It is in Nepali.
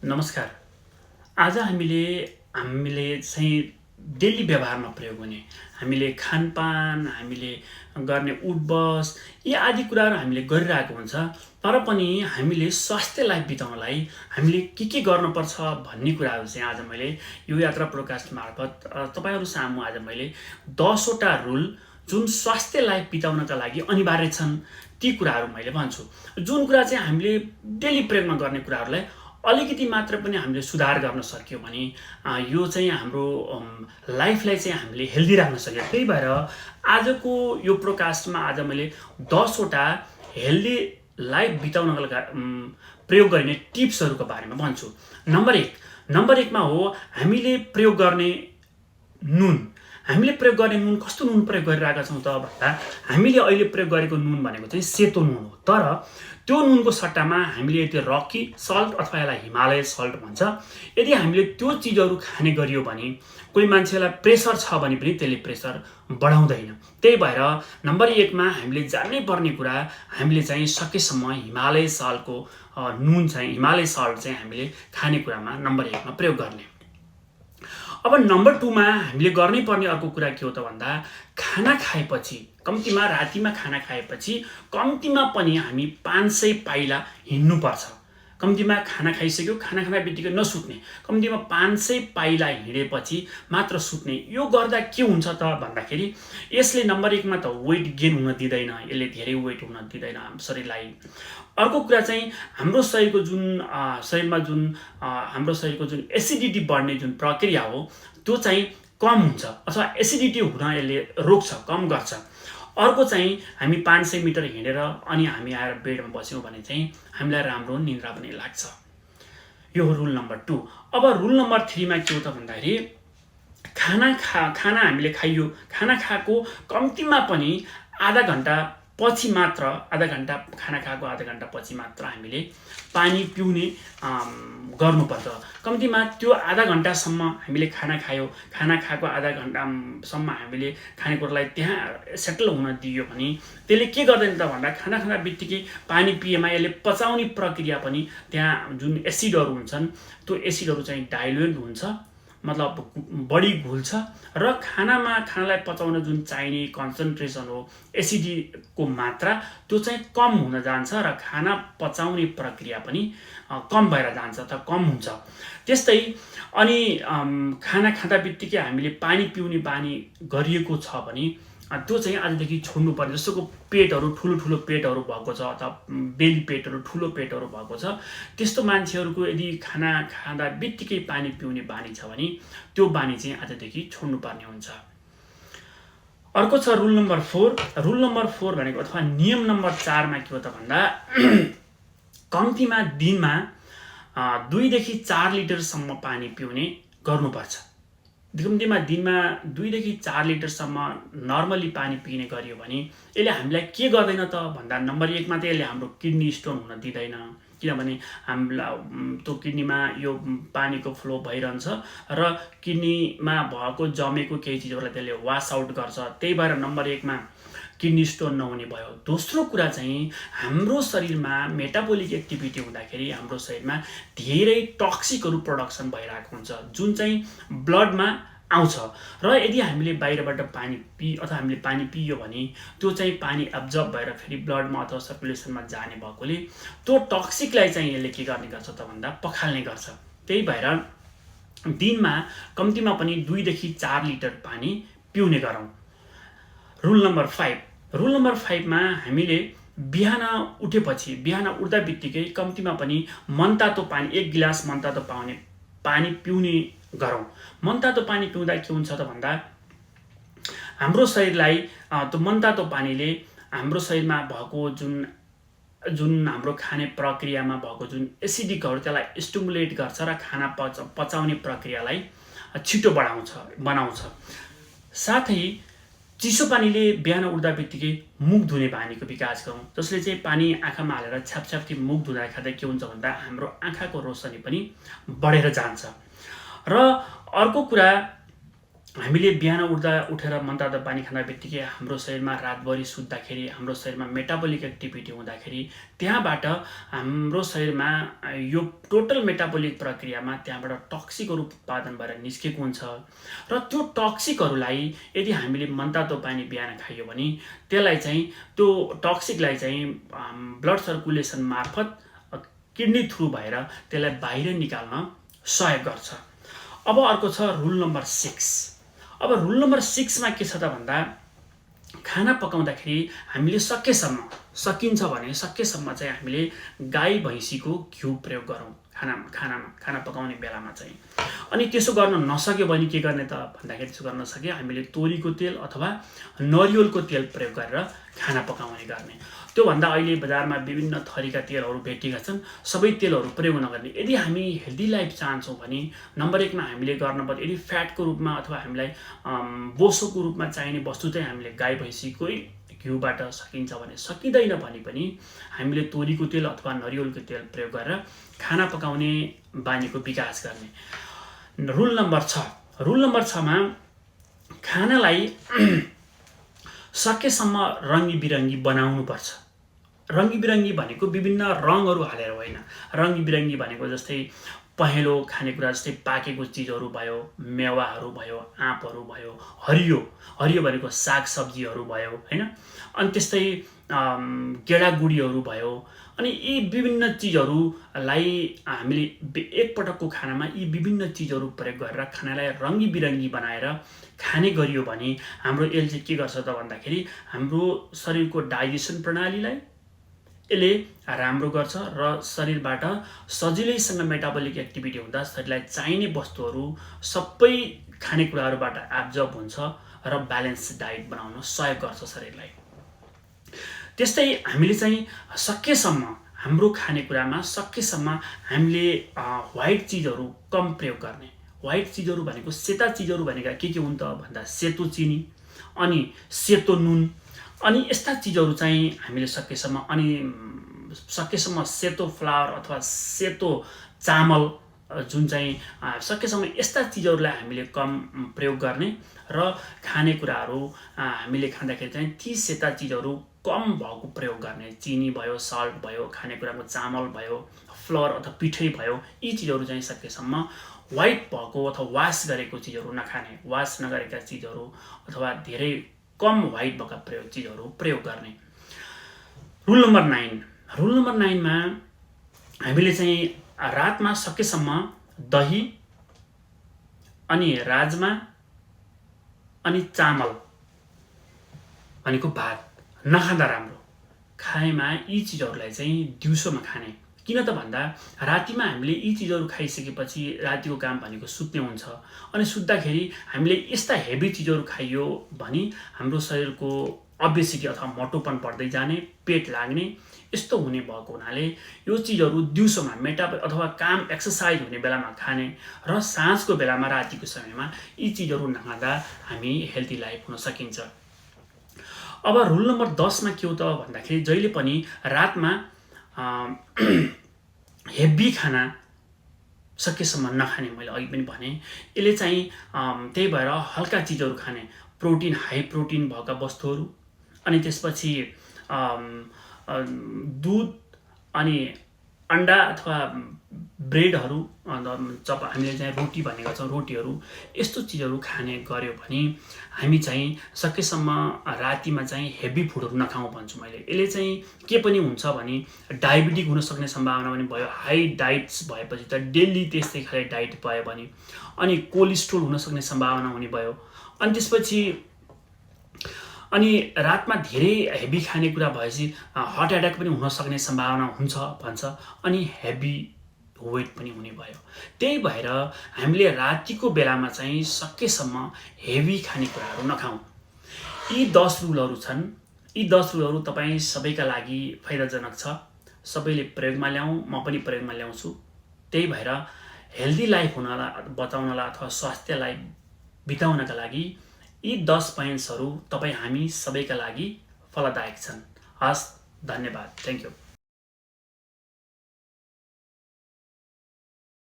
नमस्कार। आज हामीले चाहिँ डेली व्यवहारमा प्रयोग हुने, हामीले खानपान, हामीले गर्ने उठबस यी आदि कुराहरू हामीले गरिरहेको हुन्छ। तर पनि हामीले स्वास्थ्य लाइफ बिताउनलाई हामीले के गर्नुपर्छ भन्ने कुराहरू चाहिँ आज मैले यो यात्रा प्रोडकास्ट मार्फत तपाईँहरू सामु आज मैले 10 वटा रुल जुन स्वास्थ्य लाइफ बिताउनका लागि अनिवार्य छन् ती कुराहरू मैले भन्छु। जुन कुरा चाहिँ हामीले डेली प्रयोगमा गर्ने कुराहरूलाई अलिकति मात्र पनि हामीले सुधार गर्न सक्यौँ भने यो चाहिँ हाम्रो लाइफलाई चाहिँ हामीले हेल्दी राख्न सक्यो। त्यही भएर आजको यो प्रोडकास्टमा आज मैले 10 वटा हेल्दी लाइफ बिताउनका प्रयोग गरिने टिप्सहरूको बारेमा भन्छु। नम्बर 1 मा हो हामीले प्रयोग गर्ने नुन। हामीले प्रयोग गर्ने नुन कस्तो नुन प्रयोग गरिरहेका छौँ त भन्दा हामीले अहिले प्रयोग गरेको नुन भनेको चाहिँ सेतो नुन हो। तर त्यो नुनको सट्टामा हामीले यदि रकी सल्ट अथवा यसलाई हिमालय सल्ट भन्छ, यदि हामीले त्यो चिजहरू खाने गरियो भने कोही मान्छेलाई प्रेसर छ भने पनि त्यसले प्रेसर बढाउँदैन। त्यही भएर नम्बर 1 मा हामीले जान्नै पर्ने कुरा हामीले चाहिँ सकेसम्म हिमालय सल्टको नुन चाहिँ हिमालय सल्ट चाहिँ हामीले खानेकुरामा नम्बर 1 मा प्रयोग गर्ने। अब नम्बर 2 मा हामीले गर्नै पर्ने अर्को कुरा के हो त भन्दा खाना खाएपछि कम्तीमा रातिमा खाना खाएपछि कम्तीमा पनि हामी 500 पाइला हिँड्नुपर्छ। कम्तीमा खाना खाइसक्यो, खाना खाना बित्तिकै नसुत्ने, कम्तीमा 500 पाइला हिँडेपछि मात्र सुत्ने। यो गर्दा के हुन्छ त भन्दाखेरि यसले नम्बर 1 मा त वेट गेन हुन दिँदैन, यसले धेरै वेट हुन दिँदैन हाम्रो शरीरलाई। अर्को कुरा चाहिँ हाम्रो शरीरको जुन एसिडिटी बढ्ने जुन प्रक्रिया हो त्यो चाहिँ कम हुन्छ अथवा एसिडिटी हुन यसले रोक्छ, कम गर्छ। अर्को चाहिँ हामी 500 मिटर हिँडेर अनि हामी आएर बेडमा बस्यौँ भने चाहिँ हामीलाई राम्रो निद्रा पनि लाग्छ। यो हो रुल नम्बर 2। अब रुल नम्बर 3 मा के हो त भन्दाखेरि खाना हामीले खाइयो, खाना खाएको कम्तीमा पनि आधा घण्टा खाना खाएको आधा घण्टा पछि मात्र हामीले पानी पिउने गर्नुपर्छ। कम्तीमा त्यो आधा घण्टासम्म हामीले खाना खायो, खाना खाएको आधा घण्टासम्म हामीले खानेकुरालाई त्यहाँ सेटल हुन दियो भने त्यसले के गर्दैन त भन्दा खाना खाना बित्तिकै पानी पिएमा यसले पचाउने प्रक्रिया पनि त्यहाँ जुन एसिडहरू हुन्छन् त्यो एसिडहरू चाहिँ डाइल्युट हुन्छ, मतलब बढी घुल्छ र खानालाई पचाउन जुन चाहिने कन्सन्ट्रेसन हो एसिडीको मात्रा त्यो चाहिँ कम हुन जान्छ र खाना पचाउने प्रक्रिया पनि कम भएर जान्छ त कम हुन्छ। त्यस्तै अनि खाना खाँदा बित्तिकै हामीले पानी पिउने बानी गरिएको छ भने त्यो चाहिँ आजदेखि छोड्नु पर्ने। जसको पेटहरू ठुलो पेटहरू भएको छ अथवा बेली पेटहरू ठुलो पेटहरू भएको छ त्यस्तो मान्छेहरूको यदि खाना खाँदा बित्तिकै पानी पिउने बानी छ भने त्यो बानी चाहिँ आजदेखि छोड्नु पर्ने हुन्छ। अर्को छ रुल नम्बर 4। रुल नम्बर 4 भनेको अथवा नियम नम्बर 4 मा के हो त भन्दा कम्तीमा दिनमा 2 देखि 4 लिटरसम्म पानी पिउने गर्नुपर्छ। कम्तीमा दिनमा 2 देखि 4 लिटरसम्म नर्मली पानी पिने गरियो भने यसले हामीलाई के गर्दैन त भन्दा नम्बर 1 मा त यसले हाम्रो किडनी स्टोन हुन दिँदैन, किनभने हामीलाई त्यो किडनीमा यो पानीको फ्लो भइरहन्छ र किडनीमा भएको जमेको केही चिजहरूलाई त्यसले वास आउट गर्छ। त्यही भएर नम्बर 1 मा किडनी स्टोन नहुने भयो। दोस्रो कुरा चाहिँ हाम्रो शरीरमा मेटाबोलिक एक्टिभिटी हुँदाखेरि हाम्रो शरीरमा धेरै टक्सिकहरू प्रोडक्सन भइरहेको हुन्छ जुन चाहिँ ब्लडमा आउँछ र यदि हामीले बाहिरबाट हामीले पानी पियो भने त्यो चाहिँ पानी एब्जर्ब भएर फेरि ब्लडमा अथवा सर्कुलेसनमा जाने भएकोले त्यो टक्सिकलाई चाहिँ यसले के गर्ने गर्छ त भन्दा पखाल्ने गर्छ। त्यही भएर दिनमा कम्तीमा पनि 2 देखि 4 लिटर पानी पिउने गरौँ। रुल नम्बर 5 मा हामीले बिहान उठ्दा बित्तिकै कम्तीमा पनि मनतातो पानी 1 गिलास मनतातो पानी पिउने गरौँ। मनतातो पानी पिउँदा के हुन्छ त भन्दा हाम्रो शरीरलाई त्यो मनतातो पानीले हाम्रो शरीरमा भएको जुन हाम्रो खाने प्रक्रियामा भएको जुन एसिडिकहरू त्यसलाई स्टिमुलेट गर्छ र खाना पचाउने प्रक्रियालाई छिटो बनाउँछ। साथै चिसो पानीले बिहान उठ्दा बित्तिकै मुख धुने बानीको विकास गरौँ, जसले चाहिँ पानी आँखामा हालेर छ्यापछ्याप्ती मुख धुँदा के हुन्छ भन्दा हाम्रो आँखाको रोशनी पनि बढेर जान्छ। र अर्को कुरा हामीले बिहान उठेर मनतातो पानी खाना बित्तिकै हाम्रो शरीरमा रातभरि सुत्दाखेरि हाम्रो शरीरमा मेटाबोलिक एक्टिभिटी हुँदाखेरि त्यहाँबाट हाम्रो शरीरमा यो टोटल मेटाबोलिक प्रक्रियामा त्यहाँबाट टक्सिकहरू उत्पादन भएर निस्केको हुन्छ र त्यो टक्सिकहरूलाई यदि हामीले मनतातो पानी बिहान खाइयो भने त्यसलाई चाहिँ त्यो टक्सिकलाई चाहिँ ब्लड सर्कुलेसन मार्फत किडनी थ्रु भएर त्यसलाई बाहिर निकाल्न सहयोग गर्छ। अब अर्को छ रुल नम्बर 6। अब रुल नम्बर 6 मा के छ त भन्दा खाना पकाउँदाखेरि हामीले सकिन्छ भने सकेसम्म चाहिँ हामीले गाई भैँसीको घिउ प्रयोग गरौँ खाना पकाउने बेलामा चाहिँ। अनि त्यसो गर्न नसक्यो भने के गर्ने त भन्दाखेरि त्यसो गर्न नसके हामीले तोरीको तेल अथवा नरिवलको तेल प्रयोग गरेर खाना पकाउने गर्ने। त्यो भन्दा अहिले बजारमा विभिन्न थरीका तेलहरू भेटिएका छन्, सबै तेलहरू प्रयोग नगर्ने। यदि हामी हेल्दी लाइफ चाहन्छौँ भने नम्बर 1 मा हामीले गर्नुपर्छ, यदि फ्याटको रूपमा अथवा हामीलाई बोसोको रूपमा चाहिने वस्तु चाहिँ हामीले गाई भैँसीकै घिउबाट सकिन्छ भने, सकिँदैन भने पनि हामीले तोरीको तेल अथवा नरिवलको तेल प्रयोग गरेर खाना पकाउने बानीको विकास गर्ने। रुल नम्बर 6 मा खानालाई सकेसम्म रङ्गी बिरङ्गी बनाउनु पर्छ। रङ्गी बिरङ्गी भनेको विभिन्न रङहरू हालेर होइन। रङ्गी बिरङ्गी भनेको जस्तै पहेँलो खानेकुरा जस्तै पाकेको चिजहरू भयो, मेवाहरू भयो, आँपहरू भयो, हरियो भनेको सागसब्जीहरू भयो होइन। अनि त्यस्तै गेडागुडीहरू भयो। अनि यी विभिन्न चिजहरूलाई हामीले एकपटकको खानामा यी विभिन्न चिजहरू प्रयोग गरेर खानालाई रङ्गी बिरङ्गी बनाएर खाने गरियो भने हाम्रो यसले चाहिँ के गर्छ त भन्दाखेरि हाम्रो शरीरको डाइजेसन प्रणालीलाई यसले राम्रो गर्छ र शरीरबाट सजिलैसँग मेटाबोलिक एक्टिभिटी हुँदा शरीरलाई चाहिने वस्तुहरू सबै खानेकुराहरूबाट एब्जर्ब हुन्छ र ब्यालेन्स डाइट बनाउन सहयोग गर्छ शरीरलाई। त्यस्तै हामीले चाहिँ सकेसम्म हाम्रो खानेकुरामा हामीले व्हाइट चिजहरू कम प्रयोग गर्ने। व्हाइट चिजहरू भनेको सेता चिजहरू भनेका के हुन् त भन्दा सेतो चिनी अनि सेतो नुन अनि यस्ता चिजहरू चाहिँ हामीले सकेसम्म सेतो फ्लावर अथवा सेतो चामल जुन चाहिँ सकेसम्म यस्ता चिजहरूलाई हामीले कम प्रयोग गर्ने र खानेकुराहरू हामीले खाँदाखेरि चाहिँ ती सेता चिजहरू कम भएको प्रयोग गर्ने। चिनी भयो, सल्ट भयो, खानेकुराको चामल भयो, फ्लोर अथवा पिठै भयो, यी चिजहरू चाहिँ सकेसम्म व्हाइट भएको अथवा वास गरेको चिजहरू नखाने, वास नगरेका चिजहरू अथवा धेरै कम व्हाइट भएका चिजहरू प्रयोग गर्ने। रुल नम्बर 9 मा हामीले चाहिँ रातमा सकेसम्म दही अनि राजमा अनि चामल भनेको भात नखाँदा राम्रो। खाएमा यी चिजहरूलाई चाहिँ दिउँसोमा खाने। किन त भन्दा रातिमा हामीले यी चिजहरू खाइसकेपछि रातिको काम भनेको सुत्ने हुन्छ। अनि सुत्दाखेरि हामीले यस्ता हेभी चिजहरू खाइयो भने हाम्रो शरीरको ओबेसिटी अथवा मोटोपन बढ्दै जाने, पेट लाग्ने यस्तो हुने भएको हुनाले यो चिजहरू दिउँसोमा अथवा काम एक्सर्साइज हुने बेलामा खाने र साँझको बेलामा रातिको समयमा यी चिजहरू नखाँदा हामी हेल्दी लाइफ हुन सकिन्छ। अब रुल नम्बर 10 मा के हो त भन्दाखेरि जहिले पनि रातमा हेभी खाना सकेसम्म नखाने। मैले अघि पनि भने यसले चाहिँ त्यही भएर हल्का चिजहरू खाने, हाई प्रोटिन भएका वस्तुहरू अनि त्यसपछि दुध अनि अन्डा अथवा ब्रेडहरू हामीले चाहिँ रोटी भनेका छौँ, रोटीहरू यस्तो चिजहरू खाने गर्यो भने हामी चाहिँ सकेसम्म रातिमा चाहिँ हेभी फुडहरू नखाउँ भन्छु मैले। यसले चाहिँ के पनि हुन्छ भने डायबिटिक हुन सक्ने सम्भावना पनि भयो। हाई डाइट्स भएपछि त डेली त्यस्तै खाले डाइट भयो भने अनि कोलेस्ट्रोल हुन सक्ने सम्भावना हुने भयो। अनि त्यसपछि अनि रातमा धेरै हेभी खानेकुरा भएपछि हार्ट एट्याक पनि हुन सक्ने सम्भावना हुन्छ भन्छ अनि हेभी वेट पनि हुने भयो। त्यही भएर हामीले रातिको बेलामा चाहिँ सकेसम्म हेभी खानेकुराहरू नखाउँ। यी 10 रुलहरू छन्। यी 10 रुलहरू तपाईँ सबैका लागि फाइदाजनक छ। सबैले प्रयोगमा ल्याउँ, म पनि प्रयोगमा ल्याउँछु। त्यही भएर हेल्दी लाइफ बचाउनलाई अथवा स्वास्थ्यलाई बिताउनका लागि यी 10 पोइन्ट्सहरू हामी सबैका लागि फलदायक छन्। हस्, धन्यवाद। Thank you.